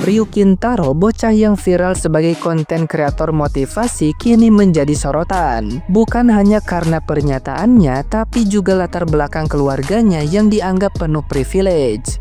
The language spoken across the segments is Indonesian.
Ryukin Taro, bocah yang viral sebagai konten kreator motivasi, kini menjadi sorotan. Bukan hanya karena pernyataannya, tapi juga latar belakang keluarganya yang dianggap penuh privilege.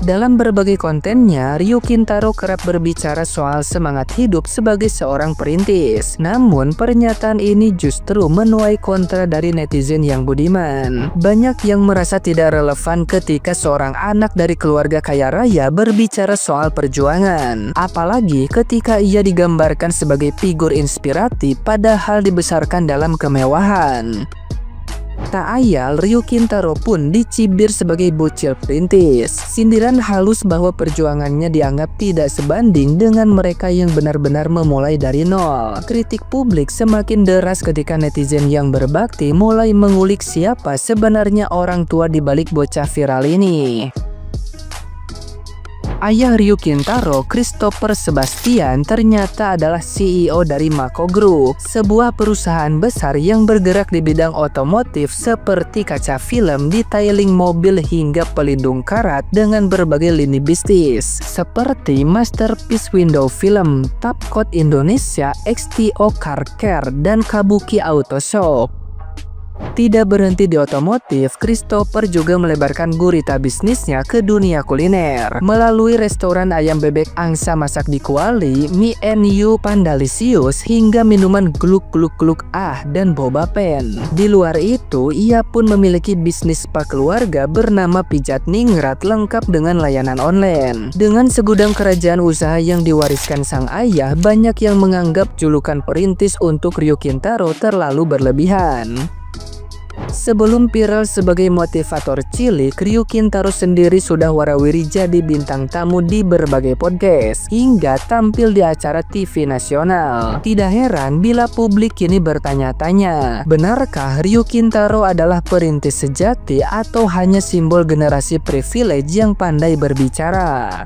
Dalam berbagai kontennya, Ryukin Taro kerap berbicara soal semangat hidup sebagai seorang perintis. Namun, pernyataan ini justru menuai kontra dari netizen yang budiman. Banyak yang merasa tidak relevan ketika seorang anak dari keluarga kaya raya berbicara soal perjuangan. Apalagi ketika ia digambarkan sebagai figur inspiratif padahal dibesarkan dalam kemewahan. Tak ayal, Ryukin Taro pun dicibir sebagai bocil perintis. Sindiran halus bahwa perjuangannya dianggap tidak sebanding dengan mereka yang benar-benar memulai dari nol. Kritik publik semakin deras ketika netizen yang berbakti mulai mengulik siapa sebenarnya orang tua di balik bocah viral ini. Ayah Ryukin Taro, Christopher Sebastian, ternyata adalah CEO dari Mako Group, sebuah perusahaan besar yang bergerak di bidang otomotif seperti kaca film, detailing mobil hingga pelindung karat dengan berbagai lini bisnis seperti Masterpiece Window Film, Tapcode Indonesia, XTO Car Care, dan Kabuki Auto Shop. Tidak berhenti di otomotif, Christopher juga melebarkan gurita bisnisnya ke dunia kuliner. Melalui restoran ayam bebek angsa masak di Kuali, Mie and You Pandalisius, hingga minuman gluk-gluk-gluk dan boba pen. Di luar itu, ia pun memiliki bisnis spa keluarga bernama Pijat Ningrat lengkap dengan layanan online. Dengan segudang kerajaan usaha yang diwariskan sang ayah, banyak yang menganggap julukan perintis untuk Ryukin Taro terlalu berlebihan. Sebelum viral sebagai motivator cilik, Ryukin Taro sendiri sudah warawiri jadi bintang tamu di berbagai podcast, hingga tampil di acara TV nasional. Tidak heran bila publik kini bertanya-tanya, benarkah Ryukin Taro adalah perintis sejati atau hanya simbol generasi privilege yang pandai berbicara?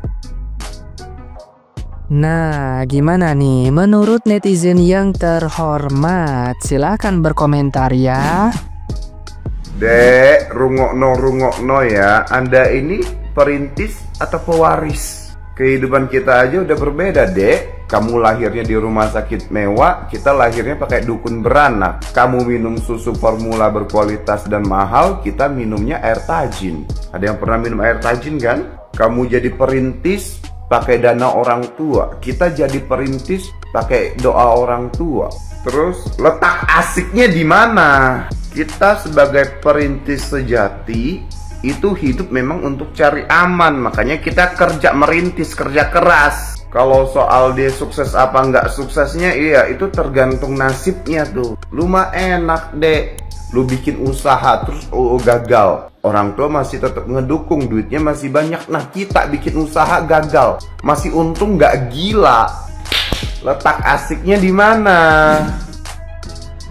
Nah, gimana nih menurut netizen yang terhormat? Silahkan berkomentar ya. Dek, rungokno ya. Anda ini perintis atau pewaris? Kehidupan kita aja udah berbeda, Dek. Kamu lahirnya di rumah sakit mewah, kita lahirnya pakai dukun beranak. Kamu minum susu formula berkualitas dan mahal, kita minumnya air tajin. Ada yang pernah minum air tajin kan? Kamu jadi perintis pakai dana orang tua, kita jadi perintis pakai doa orang tua. Terus letak asiknya di mana? Kita sebagai perintis sejati itu hidup memang untuk cari aman, makanya kita kerja merintis, kerja keras. Kalau soal dia sukses apa nggak suksesnya, iya itu tergantung nasibnya tuh. Lu mah enak deh, lu bikin usaha terus gagal, orang tua masih tetap ngedukung, duitnya masih banyak. Nah kita bikin usaha gagal, masih untung nggak gila. Letak asiknya di mana?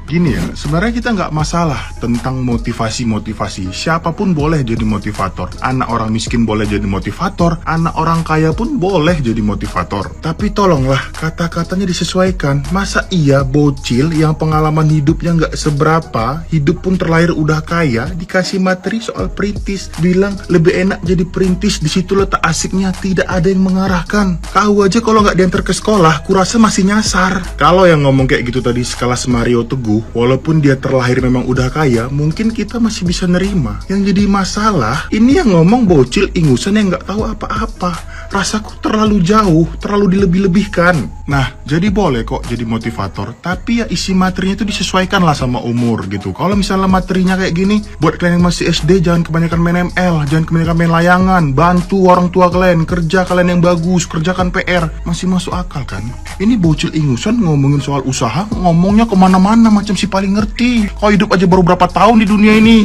Gini ya, sebenarnya kita nggak masalah tentang motivasi-motivasi. Siapapun boleh jadi motivator. Anak orang miskin boleh jadi motivator, anak orang kaya pun boleh jadi motivator. Tapi tolonglah kata-katanya disesuaikan. Masa iya bocil yang pengalaman hidupnya nggak seberapa, hidup pun terlahir udah kaya, dikasih materi soal perintis, bilang lebih enak jadi perintis, di situ letak asiknya, tidak ada yang mengarahkan. Kau aja kalau nggak diantar ke sekolah, kurasa masih nyasar. Kalau yang ngomong kayak gitu tadi sekelas Mario Teguh, walaupun dia terlahir memang udah kaya, mungkin kita masih bisa nerima. Yang jadi masalah, ini yang ngomong bocil ingusan yang nggak tahu apa-apa. Rasaku terlalu jauh, terlalu dilebih-lebihkan. Nah, jadi boleh kok jadi motivator, tapi ya isi materinya itu disesuaikan lah sama umur gitu. Kalau misalnya materinya kayak gini, buat kalian yang masih SD jangan kebanyakan main ML, jangan kebanyakan main layangan, bantu orang tua kalian, kerja kalian yang bagus, kerjakan PR, masih masuk akal kan? Ini bocil ingusan ngomongin soal usaha, ngomongnya kemana-mana macam si paling ngerti. Kau hidup aja baru berapa tahun di dunia ini.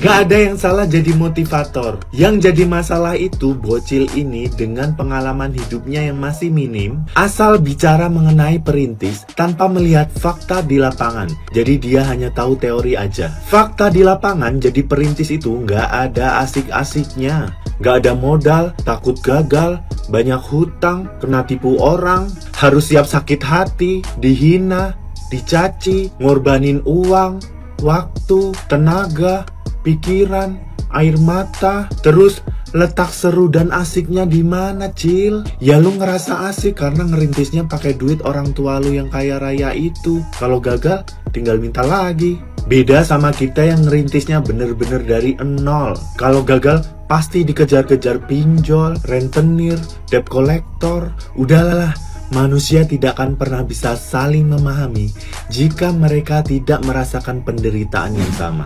Gak ada yang salah jadi motivator. Yang jadi masalah itu bocil ini dengan pengalaman hidupnya yang masih minim, asal bicara mengenai perintis tanpa melihat fakta di lapangan. Jadi dia hanya tahu teori aja. Fakta di lapangan jadi perintis itu gak ada asik-asiknya. Gak ada modal, takut gagal, banyak hutang, kena tipu orang, harus siap sakit hati, dihina, dicaci, ngorbanin uang, waktu, tenaga, pikiran, air mata, terus Letak seru dan asiknya di mana, Cil? Ya lu ngerasa asik karena ngerintisnya pakai duit orang tua lu yang kaya raya itu. Kalau gagal, tinggal minta lagi. Beda sama kita yang ngerintisnya bener-bener dari nol. Kalau gagal, pasti dikejar-kejar pinjol, rentenir, debt collector. Udahlah, manusia tidak akan pernah bisa saling memahami jika mereka tidak merasakan penderitaan yang sama.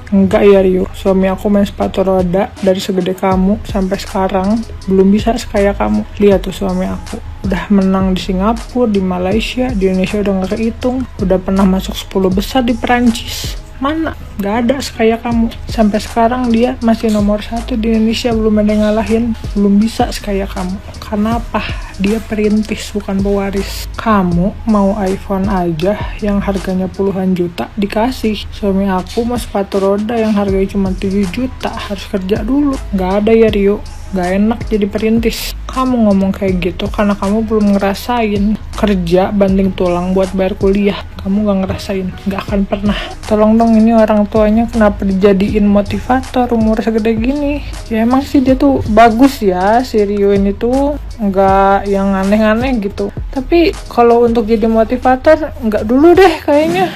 Enggak ya Rio, suami aku main sepatu roda dari segede kamu sampai sekarang belum bisa sekaya kamu. Lihat tuh suami aku, udah menang di Singapura, di Malaysia, di Indonesia udah gak kehitung, udah pernah masuk 10 besar di Perancis. Mana? Gak ada sekaya kamu. Sampai sekarang dia masih nomor 1 di Indonesia, belum ada yang ngalahin, belum bisa sekaya kamu. Karena apa? Dia perintis, bukan pewaris. Kamu mau iPhone aja yang harganya puluhan juta dikasih. Suami aku mau sepatu roda yang harganya cuma 7 juta, harus kerja dulu. Gak ada ya Rio, gak enak jadi perintis. Kamu ngomong kayak gitu karena kamu belum ngerasain kerja banting tulang buat bayar kuliah. Kamu gak ngerasain, gak akan pernah. Tolong dong, ini orang tuanya kenapa dijadiin motivator umur segede gini? Ya emang sih dia tuh bagus ya, si Rio ini tuh nggak yang aneh-aneh gitu. Tapi kalau untuk jadi motivator, nggak dulu deh kayaknya.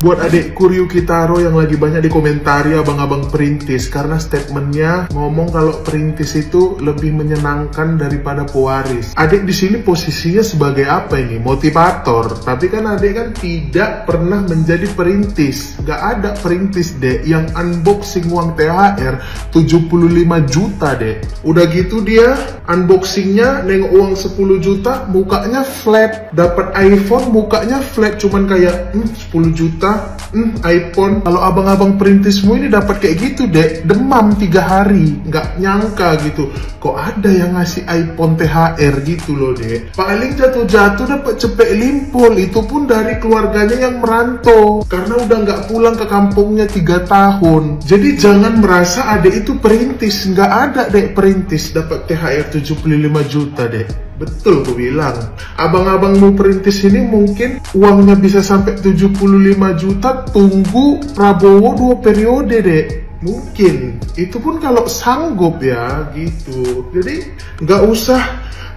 Buat adekku Ryu Kitaro yang lagi banyak dikomentari abang-abang perintis karena statementnya ngomong kalau perintis itu lebih menyenangkan daripada pewaris. Adek di sini posisinya sebagai apa ini? Motivator. Tapi kan adek kan tidak pernah menjadi perintis. Gak ada perintis dek yang unboxing uang THR 75 juta dek. Udah gitu dia unboxingnya nengok uang 10 juta mukanya flat. Dapat iPhone mukanya flat cuman kayak 10 juta iPhone. Kalau abang-abang perintismu ini dapat kayak gitu dek, demam 3 hari, nggak nyangka gitu kok ada yang ngasih iPhone THR gitu loh dek. Paling jatuh-jatuh dapat cepet limpul, itu pun dari keluarganya yang merantau karena udah nggak pulang ke kampungnya 3 tahun. Jadi jangan merasa adek itu perintis, nggak ada dek perintis dapat THR 75 juta dek. Betul aku bilang, abang-abangmu perintis ini mungkin uangnya bisa sampai 75 juta, tunggu Prabowo 2 periode dek. Mungkin, itu pun kalau sanggup ya gitu. Jadi nggak usah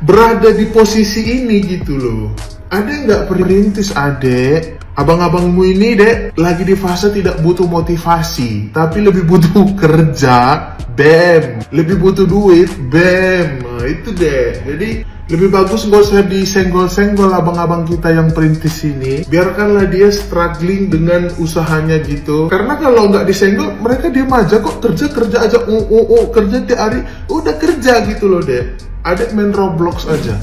berada di posisi ini gitu loh. Ada nggak perintis adek? Abang-abangmu ini dek lagi di fase tidak butuh motivasi, tapi lebih butuh kerja, bam. Lebih butuh duit, bam. Nah, itu deh. Jadi lebih bagus nggak usah disenggol-senggol abang-abang kita yang perintis ini. Biarkanlah dia struggling dengan usahanya gitu. Karena kalau nggak disenggol, mereka diam aja kok. Kerja aja, kerja tiap hari, udah kerja gitu loh dek. Adek main Roblox aja.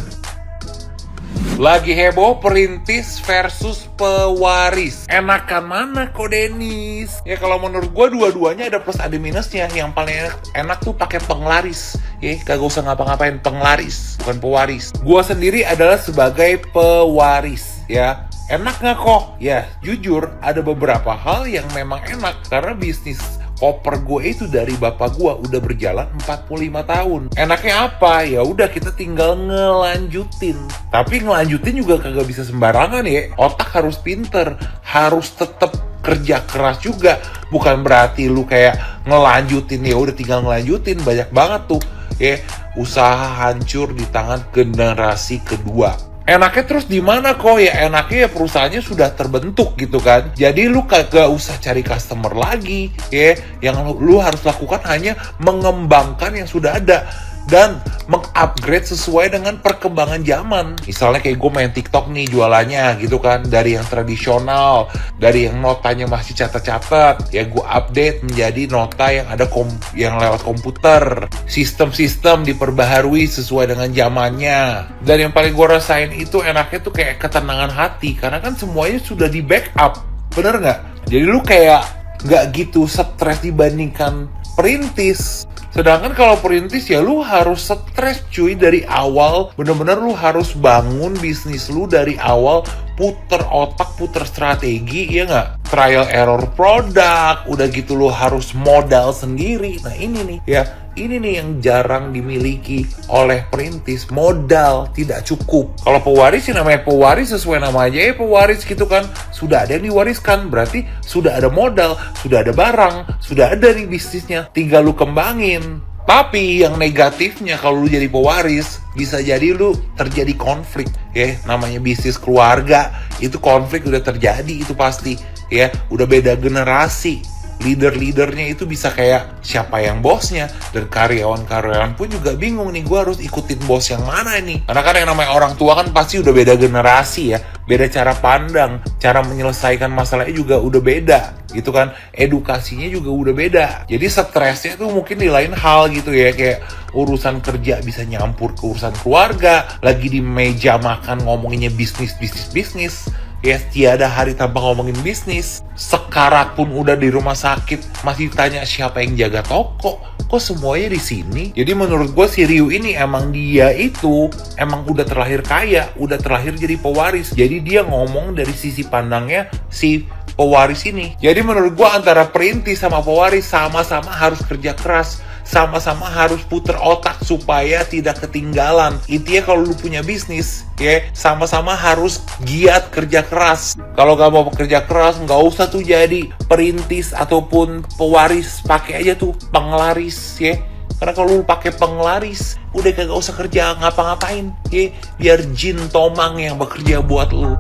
Lagi heboh perintis versus pewaris. Enakan mana kok Denis? Ya kalau menurut gue dua-duanya ada plus ada minusnya. Yang paling enak tuh pakai penglaris. Ya kagak usah ngapa-ngapain, penglaris bukan pewaris. Gue sendiri adalah sebagai pewaris ya. Enak nggak kok? Ya jujur ada beberapa hal yang memang enak karena bisnis koper gue itu dari bapak gue udah berjalan 45 tahun. Enaknya apa? Ya udah kita tinggal ngelanjutin. Tapi ngelanjutin juga kagak bisa sembarangan ya. Otak harus pinter, harus tetap kerja keras juga. Bukan berarti lu kayak ngelanjutin ya udah tinggal ngelanjutin. Banyak banget tuh ya usaha hancur di tangan generasi kedua. Enaknya terus di mana kok? Ya enaknya ya perusahaannya sudah terbentuk gitu kan. Jadi lu kagak usah cari customer lagi ya. Yang lu harus lakukan hanya mengembangkan yang sudah ada dan mengupgrade sesuai dengan perkembangan zaman. Misalnya kayak gue main TikTok nih jualannya gitu kan, dari yang tradisional, dari yang notanya masih catat-catat, ya gue update menjadi nota yang ada yang lewat komputer. Sistem-sistem diperbaharui sesuai dengan zamannya. Dan yang paling gue rasain itu enaknya tuh kayak ketenangan hati, karena kan semuanya sudah di backup, bener nggak? Jadi lu kayak nggak gitu stres dibandingkan perintis. Sedangkan kalau perintis ya lu harus stres cuy dari awal. Bener-bener lu harus bangun bisnis lu dari awal puter otak, puter strategi, ya nggak? Trial error produk, udah gitu lo harus modal sendiri. Nah ini nih ya, ini nih yang jarang dimiliki oleh perintis, modal tidak cukup. Kalau pewaris sih namanya pewaris, sesuai nama aja ya pewaris gitu kan. Sudah ada yang diwariskan, berarti sudah ada modal, sudah ada barang, sudah ada nih bisnisnya, tinggal lu kembangin. Tapi yang negatifnya kalau lu jadi pewaris, bisa jadi lu terjadi konflik ya. Namanya bisnis keluarga, itu konflik udah terjadi, itu pasti ya. Udah beda generasi, leader-leadernya itu bisa kayak siapa yang bosnya, dan karyawan-karyawan pun juga bingung nih, gue harus ikutin bos yang mana nih. Karena kan yang namanya orang tua kan pasti udah beda generasi ya, beda cara pandang, cara menyelesaikan masalahnya juga udah beda gitu kan, edukasinya juga udah beda. Jadi stresnya tuh mungkin di lain hal gitu ya, kayak urusan kerja bisa nyampur ke urusan keluarga, lagi di meja makan ngomonginnya bisnis ya, tiada hari tanpa ngomongin bisnis. Sekarat pun udah di rumah sakit masih tanya siapa yang jaga toko, kok semuanya di sini. Jadi menurut gue si Ryu ini emang dia itu emang udah terlahir kaya, udah terlahir jadi pewaris. Jadi dia ngomong dari sisi pandangnya si pewaris ini. Jadi menurut gue antara perintis sama pewaris sama-sama harus kerja keras, sama-sama harus puter otak supaya tidak ketinggalan. Intinya kalau lu punya bisnis ya, sama-sama harus giat kerja keras. Kalau gak mau bekerja keras, nggak usah tuh jadi perintis ataupun pewaris, pakai aja tuh penglaris ya. Karena kalau lu pakai penglaris, udah kagak usah kerja ngapa-ngapain ya, biar jin tomang yang bekerja buat lu.